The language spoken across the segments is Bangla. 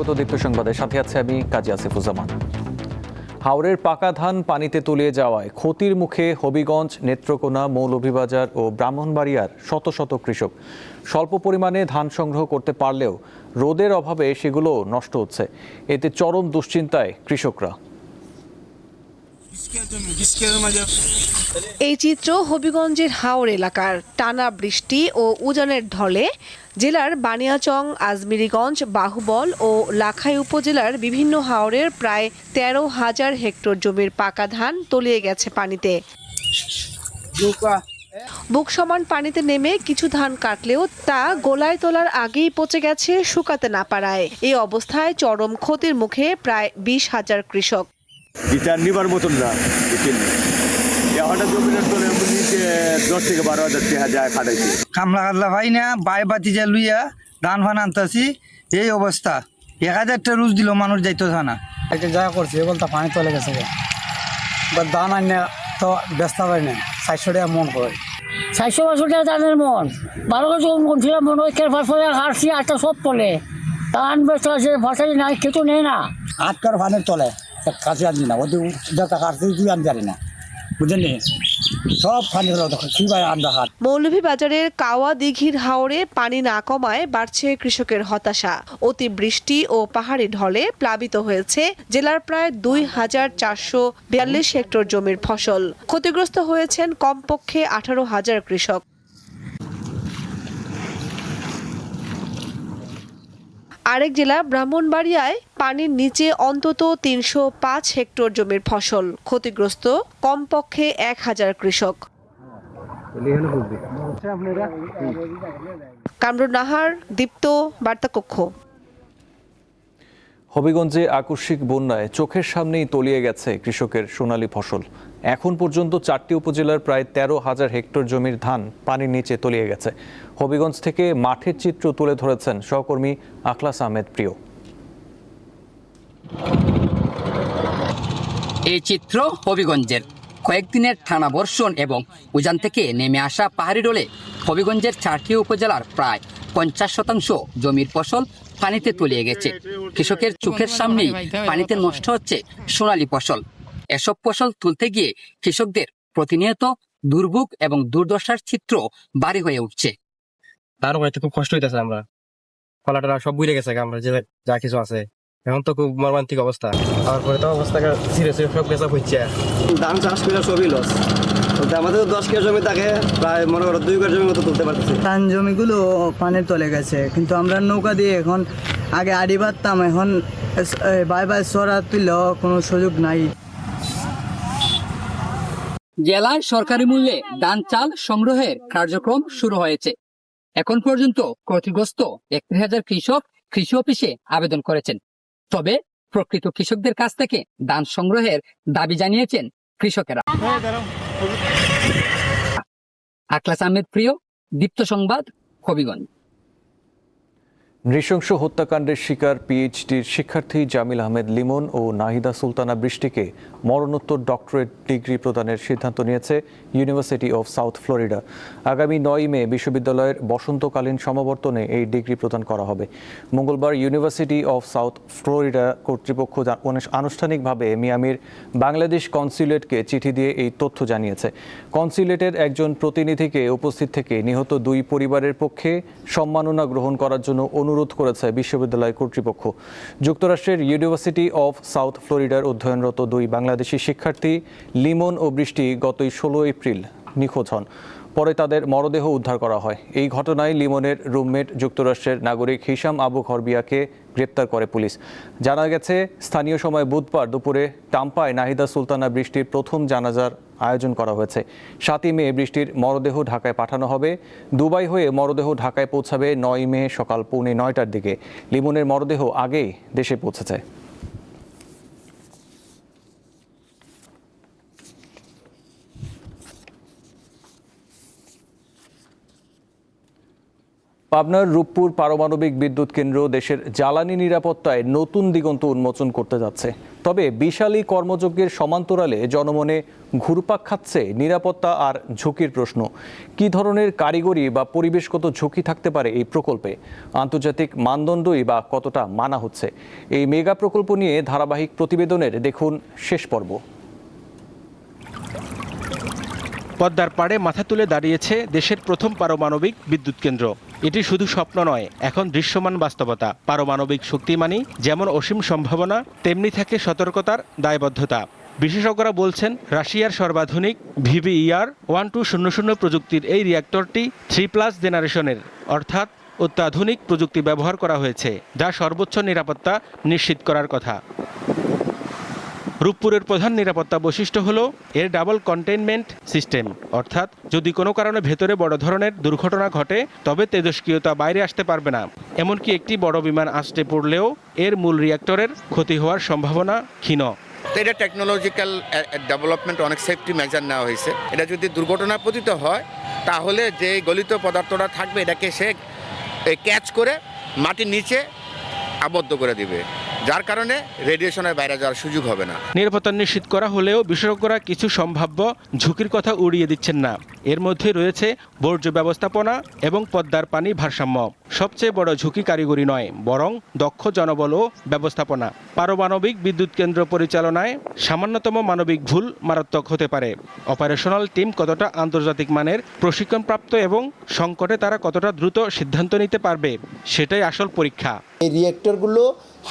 স্বাগত দীপ্ত সংবাদের সাথে আছে আমি কাজী আসিফুজ্জামান। হাওরের পাকা ধান পানিতে তলিয়ে যাওয়ায় ক্ষতির মুখে হবিগঞ্জ, নেত্রকোনা, মৌলভীবাজার ও ব্রাহ্মণবাড়িয়ার শত শত কৃষক। স্বল্প পরিমাণে ধান সংগ্রহ করতে পারলেও রোদের অভাবে সেগুলো নষ্ট হচ্ছে। এতে চরম দুশ্চিন্তায় কৃষকরা। এই চিত্র হবিগঞ্জের হাওর এলাকার। টানা বৃষ্টি ও উজানের ঢলে জেলার বানিয়াচং, আজমিরীগঞ্জ, বাহুবল ও লাখাই উপজেলার বিভিন্ন হাওরের প্রায় ১৩,০০০ হেক্টর জমির পাকা ধান তলিয়ে গেছে পানিতে। বুক সমান পানিতে নেমে কিছু ধান কাটলেও তা গোলায় তোলার আগেই পচে গেছে শুকাতে না পারায়। এই অবস্থায় চরম ক্ষতির মুখে প্রায় ২০,০০০ কৃষক। নিবার মতন না, কামলা ভাই না বাই বাতি যা লুইয়া ধান ফান আনতেছি, এই অবস্থা। ১,০০০টা রুজ দিল, মানুষ যাইতো না। যা করছে বলতে পানি তলে গেছে, ধান আনে তো ব্যস্ত পাই না। ৪০০ টাকা মন করে, ৪৫০ টাকা ধানের মন। ১২ কেজি মন ছিল, মন ওই ফসলে হারছি, আটটা সব তলে ধান ব্যস্ত আছে, ফসল নাই, খেতে নেই না। আটকার ফানের তলে কাছে আনবি না, ওদের যা কাটতে তুই আনতে পারি না, বুঝলি? সব ফানি আন্দা হাত। মৌলভীবাজারের কাওয়া দিঘির হাওরে পানি না কমায় বাড়ছে কৃষকের হতাশা। অতিবৃষ্টি ও পাহাড়ি ঢলে প্লাবিত হয়েছে জেলার প্রায় ২,৪৪২ হেক্টর জমির ফসল। ক্ষতিগ্রস্ত হয়েছেন কমপক্ষে ১৮,০০০ কৃষক। আরেক জেলা ব্রাহ্মণবাড়িয়ায় পানির নিচে অন্তত ৩০৫ হেক্টর জমির ফসল। ক্ষতিগ্রস্ত কমপক্ষে ১,০০০ কৃষক। কামরুন নাহার, দীপ্ত, বার্তাকক্ষ। হবিগঞ্জে আকস্মিক বন্যায় চোখের সামনেই তলিয়ে গেছে কৃষকের সোনালী ফসল। এখন পর্যন্ত ৪টি উপজেলার প্রায় ১৩,০০০ হেক্টর জমির ধান পানির নিচে তলিয়ে গেছে। হবিগঞ্জ থেকে মাঠের চিত্র তুলে ধরেছেন সহকর্মী আখলাস আহমেদ প্রিয়। এই চিত্র হবিগঞ্জের। কয়েকদিনের টানা বর্ষণ এবং উজান থেকে নেমে আসা পাহাড়ি ঢলে হবিগঞ্জের ৪টি উপজেলার প্রায় ৫০% জমির ফসল পানিতে তলিয়ে গেছে। কৃষকের চোখের সামনেই পানিতে নষ্ট হচ্ছে সোনালী ফসল। এসব ফসল তুলতে গিয়ে কৃষকদের প্রতিনিয়ত দুর্ভোগ এবং দুর্দশার চিত্র বাড়ি হয়ে উঠছে। তার হয়তো খুব কষ্ট হইতেছে, আমরা ফলাটা সব বুঝে গেছে, আমরা যে যা কিছু আছে এখন তো খুব মর্মান্তিক অবস্থা। তারপরে তো অবস্থা সিরিয়াস, সব বেচা হচ্ছে। ধান চাষ করে সবই লস। আমাদের ১০ কেজি জমি থাকে, প্রায় মনে করো ২ কেজি জমি মতো তুলতে পারতেছি। ধান জমিগুলো পানির তলে গেছে, কিন্তু আমরা নৌকা দিয়ে এখন আগে আড়ি বাঁধতাম, এখন বাই সরা তুললেও কোনো সুযোগ নাই। জেলায় সরকারি মূল্যে ধান চাল সংগ্রহের কার্যক্রম শুরু হয়েছে। এখন পর্যন্ত ক্ষতিগ্রস্ত ৩১,০০০ কৃষক কৃষি অফিসে আবেদন করেছেন। তবে প্রকৃত কৃষকদের কাছ থেকে ধান সংগ্রহের দাবি জানিয়েছেন কৃষকেরা। আখলাস আহমেদ প্রিয়, দীপ্ত সংবাদ, হবিগঞ্জ। নৃশংস হত্যাকাণ্ডের শিকার পিএইচডির শিক্ষার্থী জামিল আহমেদ লিমন ও নাহিদা সুলতানা বৃষ্টিকে মরণোত্তর ডক্টরেট ডিগ্রি প্রদানের সিদ্ধান্ত নিয়েছে ইউনিভার্সিটি অফ সাউথ ফ্লোরিডা। আগামী ৯ মে বিশ্ববিদ্যালয়ের বসন্তকালীন সমাবর্তনে এই ডিগ্রি প্রদান করা হবে। মঙ্গলবার ইউনিভার্সিটি অফ সাউথ ফ্লোরিডা কর্তৃপক্ষ আনুষ্ঠানিকভাবে মিয়ামির বাংলাদেশ কনস্যুলেটকে চিঠি দিয়ে এই তথ্য জানিয়েছে। কনস্যুলেটের একজন প্রতিনিধিকে উপস্থিত থেকে নিহত ২ পরিবারের পক্ষে সম্মাননা গ্রহণ করার জন্য অনুরোধ করেছে বিশ্ববিদ্যালয় কর্তৃপক্ষ। যুক্তরাষ্ট্রের ইউনিভার্সিটি অফ সাউথ ফ্লোরিডার অধ্যয়নরত ২ বাংলাদেশি শিক্ষার্থী লিমন ও বৃষ্টি গত ১৬ এপ্রিল নিখোঁজ হন। পরে তাদের মরদেহ উদ্ধার করা হয়। এই ঘটনায় লিমনের রুমমেট যুক্তরাষ্ট্রের নাগরিক হিশাম আবু খরবিয়াকে গ্রেপ্তার করে পুলিশ। জানা গেছে, স্থানীয় সময় বুধবার দুপুরে টাম্পায় নাহিদা সুলতানা বৃষ্টির প্রথম জানাজার আয়োজন করা হয়েছে। ৭ই মে বৃষ্টির মরদেহ ঢাকায় পাঠানো হবে। দুবাই হয়ে মরদেহ ঢাকায় পৌঁছাবে ৯ মে সকাল ৯:৩০টার দিকে। লিমনের মরদেহ আগেই দেশে পৌঁছেছে। পাবনার রূপপুর পারমাণবিক বিদ্যুৎ কেন্দ্র দেশের জ্বালানি নিরাপত্তায় নতুন দিগন্ত উন্মোচন করতে যাচ্ছে। তবে বিশালী কর্মযজ্ঞের সমান্তরালে জনমনে ঘুরপাক খাচ্ছে নিরাপত্তা আর ঝুঁকির প্রশ্ন। কী ধরনের কারিগরি বা পরিবেশগত ঝুঁকি থাকতে পারে এই প্রকল্পে? আন্তর্জাতিক মানদণ্ডই বা কতটা মানা হচ্ছে? এই মেগা প্রকল্প নিয়ে ধারাবাহিক প্রতিবেদনের দেখুন শেষ পর্ব। পদ্মার পাড়ে মাথা তুলে দাঁড়িয়েছে দেশের প্রথম পারমাণবিক বিদ্যুৎ কেন্দ্র। এটি শুধু স্বপ্ন নয়, এখন দৃশ্যমান বাস্তবতা। পারমাণবিক শক্তি মানেই যেমন অসীম সম্ভাবনা, তেমনি থাকে সতর্কতার দায়বদ্ধতা। বিশেষজ্ঞরা বলছেন, রাশিয়ার সর্বাধুনিক VVER 1200 প্রযুক্তির এই রিঅ্যাক্টরটি 3+ জেনারেশনের, অর্থাৎ অত্যাধুনিক প্রযুক্তি ব্যবহার করা হয়েছে, যা সর্বোচ্চ নিরাপত্তা নিশ্চিত করার কথা। রূপপুরের প্রধান নিরাপত্তা বৈশিষ্ট্য হলো এর ডাবল কন্টেইনমেন্ট সিস্টেম, অর্থাৎ যদি কোনো কারণে ভেতরে বড় ধরনের দুর্ঘটনা ঘটে তবে তেজস্ক্রিয়তা বাইরে আসতে পারবে না। এমনকি একটি বড় বিমান আছড়ে পড়লেও এর মূল রিঅ্যাক্টরের ক্ষতি হওয়ার সম্ভাবনা ক্ষীণ। এটা টেকনোলজিক্যাল ডেভেলপমেন্ট, অনেক সেফটি মেজার নেওয়া হয়েছে। এটা যদি দুর্ঘটনা পতিত হয় তাহলে যে গলিত পদার্থটা থাকবে এটাকে সে ক্যাচ করে মাটির নিচে আবদ্ধ করে দিবে, যার কারণে রেডিয়েশনের বাইরে যাওয়ার সুযোগ হবে না। নিরাপত্তা নিশ্চিত করা হলেও বিশেষজ্ঞরা কিছু সম্ভাব্য ঝুঁকির কথা উড়িয়ে দিচ্ছেন না। এর মধ্যে রয়েছে বর্জ্য ব্যবস্থাপনা এবং পদ্মার পানি ভারসাম্য। সবচেয়ে বড় ঝুঁকি কারিগরি নয়, বরং দক্ষ জনবল ও ব্যবস্থাপনা। পারমাণবিক বিদ্যুৎ কেন্দ্র পরিচালনায় সামান্যতম মানবিক ভুল মারাত্মক হতে পারে। অপারেশনাল টিম কতটা আন্তর্জাতিক মানের প্রশিক্ষণপ্রাপ্ত এবং সংকটে তারা কতটা দ্রুত সিদ্ধান্ত নিতে পারবে, সেটাই আসল পরীক্ষা। এই রিঅ্যাক্টরগুলো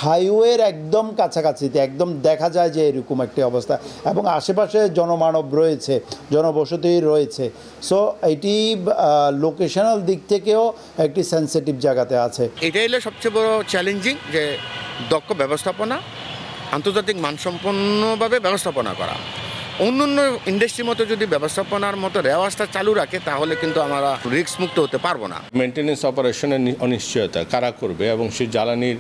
হাইওয়ের একদম কাছাকাছিতে, একদম দেখা যায় যে এরকম একটি অবস্থা, এবং আশেপাশে জনমানব রয়েছে, জনবসতি রয়েছে। সো এটি লোকেশনাল দিক থেকেও একটি সেন্সিটিভ জায়গাতে আছে। এটাই হলো সবচেয়ে বড় চ্যালেঞ্জিং, যে দক্ষ ব্যবস্থাপনা, আন্তর্জাতিক মানসম্পন্নভাবে ব্যবস্থাপনা করা। অন্য ইন্ডাস্ট্রির মতো যদি ব্যবস্থাপনার মতো রেওয়াজটা চালু রাখে তাহলে কিন্তু আমরা রিস্ক মুক্ত হতে পারবো না। মেনটেন্যান্স অপারেশনের অনিশ্চয়তা, কারা করবে এবং সেই জ্বালানির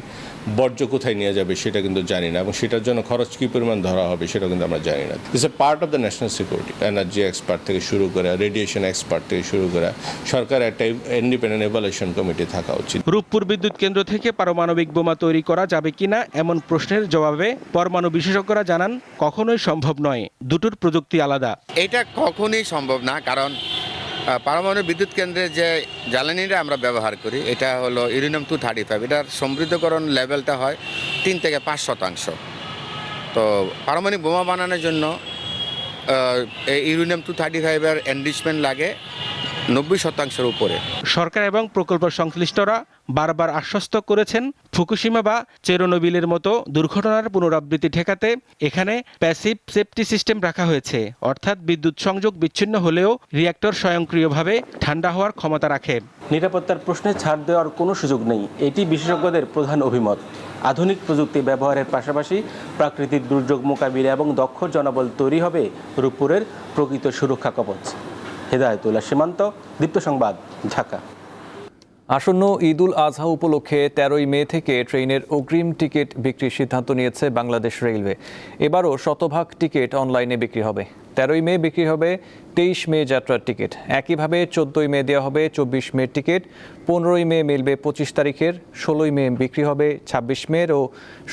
বর্জ্য কোথায় নিয়ে যাবে সেটা কিন্তু জানি না, এবং সেটার জন্য খরচ কী পরিমাণ ধরা হবে সেটা কিন্তু আমরা জানি না। It's a part of the national security. Energy expert থেকে শুরু করে, রেডিয়েশন এক্সপার্ট থেকে শুরু করে, সরকার একটা ইন্ডিপেন্ডেন্ট ইভ্যালুয়েশন কমিটি থাকা উচিত। রূপপুর বিদ্যুৎ কেন্দ্র থেকে পারমাণবিক বোমা তৈরি করা যাবে কিনা এমন প্রশ্নের জবাবে পরমাণু বিশেষজ্ঞরা জানান, কখনোই সম্ভব নয়। দুটোর প্রযুক্তি আলাদা। এটা কখনোই সম্ভব না, কারণ পারমাণবিক বিদ্যুৎ কেন্দ্রে যে জ্বালানিটা আমরা ব্যবহার করি এটা হলো ইউরেনিয়াম-235। এটার সমৃদ্ধকরণ লেভেলটা হয় 3 থেকে 5%। তো পারমাণবিক বোমা বানানোর জন্য ইউরেনিয়াম-235 এনরিচমেন্ট লাগে 90% উপরে। সরকার এবং প্রকল্প সংশ্লিষ্টরা বারবার আশ্বস্ত করেছেন, ফুকুশিমা বা চেরনোবিলের মতো দুর্ঘটনার পুনরাবৃত্তি ঠেকাতে এখানে প্যাসিভ সেফটি সিস্টেম রাখা হয়েছে, অর্থাৎ বিদ্যুৎ সংযোগ বিচ্ছিন্ন হলেও রিঅ্যাক্টর স্বয়ংক্রিয়ভাবে ঠান্ডা হওয়ার ক্ষমতা রাখে। নিরাপত্তার প্রশ্নে ছাড় দেওয়ার কোনো সুযোগ নেই, এটি বিশেষজ্ঞদের প্রধান অভিমত। আধুনিক প্রযুক্তি ব্যবহারের পাশাপাশি প্রাকৃতিক দুর্যোগ মোকাবিলা এবং দক্ষ জনবল তৈরি হবে রূপপুরের প্রকৃত সুরক্ষা কবচ। হেদায়েতুল্লাহ সীমান্ত, দীপ্ত সংবাদ, ঢাকা। আসন্ন ঈদুল আজহা উপলক্ষে 13ই মে থেকে ট্রেনের অগ্রিম টিকিট বিক্রির সিদ্ধান্ত নিয়েছে বাংলাদেশ রেলওয়ে। এবারও শতভাগ টিকিট অনলাইনে বিক্রি হবে। 13ই মে বিক্রি হবে 23 মে যাত্রার টিকিট। একইভাবে 14ই মে দেওয়া হবে 24 মে টিকিট। 15ই মে মিলবে 25 তারিখের, 16ই মে বিক্রি হবে 26 মের ও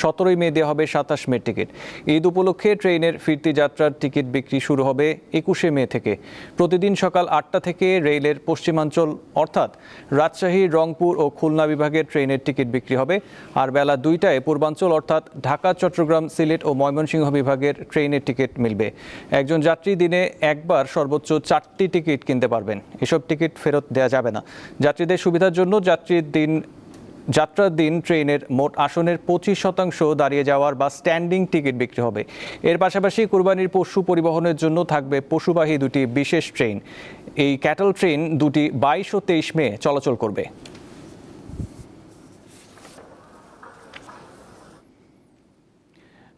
17ই মে দেওয়া হবে 27 মের টিকিট। ঈদ উপলক্ষে ট্রেনের ফিরতি যাত্রার টিকিট বিক্রি শুরু হবে 21শে মে থেকে। প্রতিদিন সকাল 8টা থেকে রেলের পশ্চিমাঞ্চল অর্থাৎ রাজশাহী, রংপুর ও খুলনা বিভাগের ট্রেনের টিকিট বিক্রি হবে, আর বেলা 2টায় পূর্বাঞ্চল অর্থাৎ ঢাকা, চট্টগ্রাম, সিলেট ও ময়মনসিংহ বিভাগের ট্রেনের টিকিট মিলবে। একজন যাত্রী দিনে একবার সর্বোচ্চ 4টি টিকিট কিনতে পারবেন। এসব টিকিট ফেরত দেওয়া যাবে না। যাত্রীদের সুবিধার জন্য যাত্রার দিন ট্রেনের মোট আসনের 25% দাঁড়িয়ে যাওয়ার বা স্ট্যান্ডিং টিকিট বিক্রি হবে। এর পাশাপাশি কুরবানির পশু পরিবহনের জন্য থাকবে পশুবাহী দুটি বিশেষ ট্রেন। এই ক্যাটল ট্রেন দুটি 22 ও 23 মে চলাচল করবে।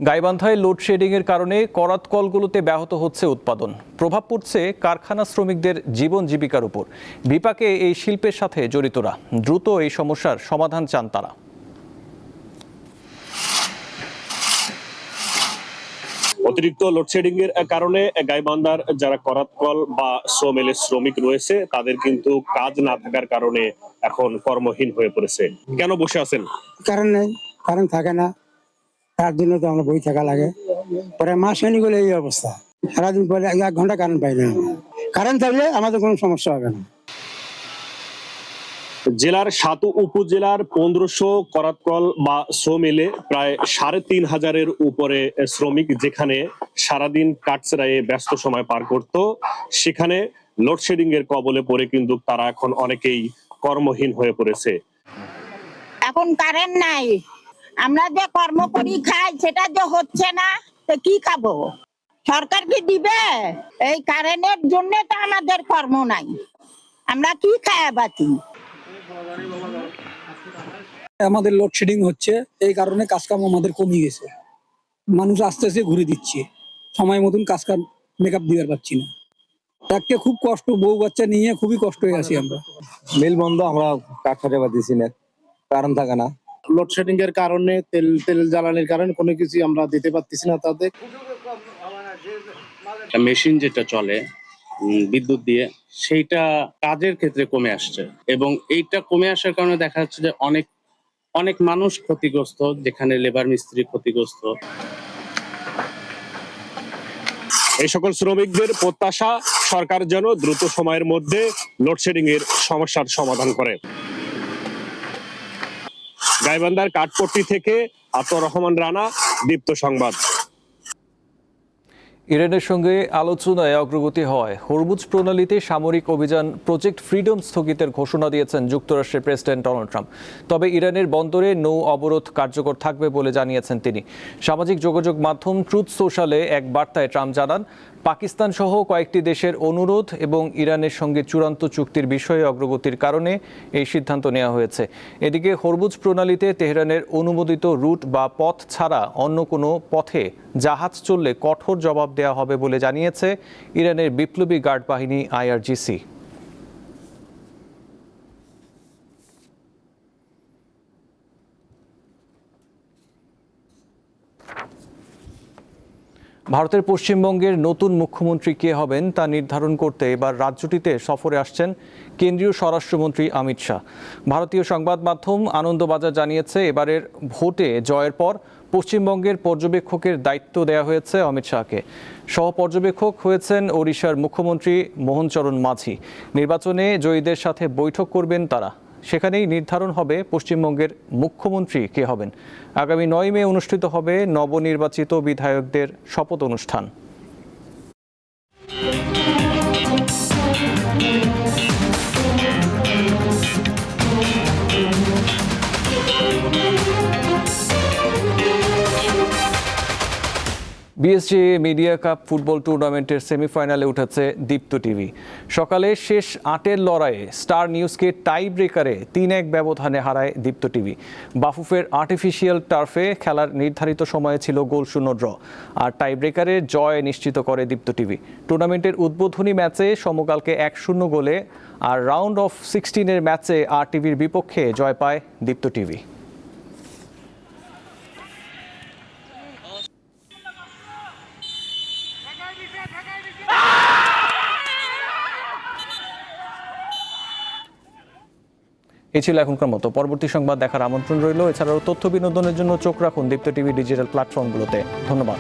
গাইবান্ধায় লোডশেডিংয়ের কারণে করাত কলগুলোতে ব্যাহত হচ্ছে উৎপাদন। প্রভাব পড়ছে কারখানা শ্রমিকদের জীবন জীবিকার উপর। বিপাকে এই শিল্পের সাথে জড়িতরা। দ্রুত এই সমস্যার সমাধান চান তারা। অতিরিক্ত লোডশেডিং এর কারণে গাইবান্ধার যারা করাতকল বা সোমেলের শ্রমিক রয়েছে তাদের কিন্তু কাজ না থাকার কারণে এখন কর্মহীন হয়ে পড়েছে। কেন বসে আছেন? কারণ নেই, কারণ থাকে না, তার জন্য তো আমরা বই থাকা লাগে। পরে মাস খানি গেলে এই অবস্থা, সারাদিন পরে 1 ঘন্টা কারেন্ট পাই না। কারেন্ট থাকলে আমাদের কোনো সমস্যা হবে না। জেলার 7 উপজেলার 1500 করাতকল বা সোমেলে প্রায় 3500-এর উপরে শ্রমিক যেখানে সারাদিন কাটছাড়ায় ব্যস্ত সময় পার করত, সেখানে লোডশেডিং এর কবলে পড়ে কিন্তু তারা এখন অনেকেই কর্মহীন হয়ে পড়েছে। এখন কারেন্ট নাই, আমরা যে কর্ম করি খাই সেটা যে হচ্ছে না, তো কি খাবো? সরকার কি দিবে? এই কারেন্টের জন্য তো আমাদের কর্ম নাই, আমরা কি খাই বাঁচি? আমাদের লোডশেডিং হচ্ছে, এই কারণে কাজকাম আমাদের কমে গেছে। মানুষ আস্তে আস্তে ঘুরে দিচ্ছে, সময় মতন কাজকাম মেকআপ দিতে পারছি না। একটা খুব কষ্ট, বউ বাচ্চা নিয়ে খুবই কষ্ট হয়ে আছি আমরা। মিল বন্ধ, আমরা কাঠ খাটে পাচ্ছি না, কারণ থাকে না। লোডশেডিং এর কারণে তেল জ্বালানির কারণে কোনো কিছু আমরা দিতে পারতেছি না তাদের। মেশিন যেটা চলে বিদ্যুৎ দিয়ে, সেইটা কাজের ক্ষেত্রে কমে আসছে এবং এইটা কমে আসার কারণে দেখা যাচ্ছে যে অনেক মানুষ ক্ষতিগ্রস্ত, যেখানে লেবার মিস্ত্রি ক্ষতিগ্রস্ত। এই সকল শ্রমিকদের প্রত্যাশা সরকার যেন দ্রুত সময়ের মধ্যে লোডশেডিং এর সমস্যার সমাধান করে। গাইবান্ধার কাঠপট্টি থেকে আতর রহমান রানা, দীপ্ত সংবাদ। ইরানের সঙ্গে আলোচনায় অগ্রগতি হয়। হরমুজ প্রণালীতে সামরিক অভিযান প্রজেক্ট ফ্রিডম স্থগিতের ঘোষণা দিয়েছেন যুক্তরাষ্ট্রের প্রেসিডেন্ট ডোনাল্ড ট্রাম্প। তবে ইরানের বন্দরে নৌ অবরোধ কার্যকর থাকবে বলে জানিয়েছেন তিনি। সামাজিক যোগাযোগ মাধ্যম ট্রুথ সোশ্যালে এক বার্তায় ট্রাম্প জানান, পাকিস্তান সহ কয়েকটি দেশের অনুরোধ এবং ইরানের সঙ্গে চূড়ান্ত চুক্তির বিষয়ে অগ্রগতির কারণে এই সিদ্ধান্ত নেওয়া হয়েছে। এদিকে হরমুজ প্রণালীতে তেহরানের অনুমোদিত রুট বা পথ ছাড়া অন্য কোনো পথে জাহাজ চললে কঠোর জবাব দেওয়া হবে বলে জানিয়েছে ইরানের বিপ্লবী গার্ড বাহিনী IRGC। ভারতের পশ্চিমবঙ্গের নতুন মুখ্যমন্ত্রী কে হবেন তা নির্ধারণ করতে এবার রাজ্যটিতে সফরে আসছেন কেন্দ্রীয় স্বরাষ্ট্রমন্ত্রী অমিত শাহ। ভারতীয় সংবাদ মাধ্যম আনন্দবাজার জানিয়েছে, এবারের ভোটে জয়ের পর পশ্চিমবঙ্গের পর্যবেক্ষকের দায়িত্ব দেওয়া হয়েছে অমিত শাহকে। সহ পর্যবেক্ষক হয়েছেন ওড়িশার মুখ্যমন্ত্রী মোহন চরণ মাঝি। নির্বাচনে জয়ীদের সাথে বৈঠক করবেন তারা। সেখানেই নির্ধারণ হবে পশ্চিমবঙ্গের মুখ্যমন্ত্রী কে হবেন। আগামী 9 মে অনুষ্ঠিত হবে নবনির্বাচিত বিধায়কদের শপথ অনুষ্ঠান। বিএসজি মিডিয়া কাপ ফুটবল টুর্নামেন্টের সেমিফাইনালে উঠেছে দীপ্ত টিভি। সকালে শেষ 8-এর লড়াইয়ে স্টার নিউজকে টাই ব্রেকারে 3-1 ব্যবধানে হারায় দীপ্ত টিভি। বাফুফের আর্টিফিশিয়াল টার্ফে খেলার নির্ধারিত সময়ে ছিল গোলশূন্য ড্র, আর টাই ব্রেকারে জয় নিশ্চিত করে দীপ্ত টিভি। টুর্নামেন্টের উদ্বোধনী ম্যাচে সমকালকে 1-0 গোলে আর রাউন্ড অফ 16-এর ম্যাচে RTVর বিপক্ষে জয় পায় দীপ্ত টিভি। এই ছিল এখনকার মতো। পরবর্তী সংবাদ দেখার আমন্ত্রণ রইল। এছাড়াও তথ্য বিনোদনের জন্য চোখ রাখুন দীপ্ত টিভি ডিজিটাল প্ল্যাটফর্মগুলোতে। ধন্যবাদ।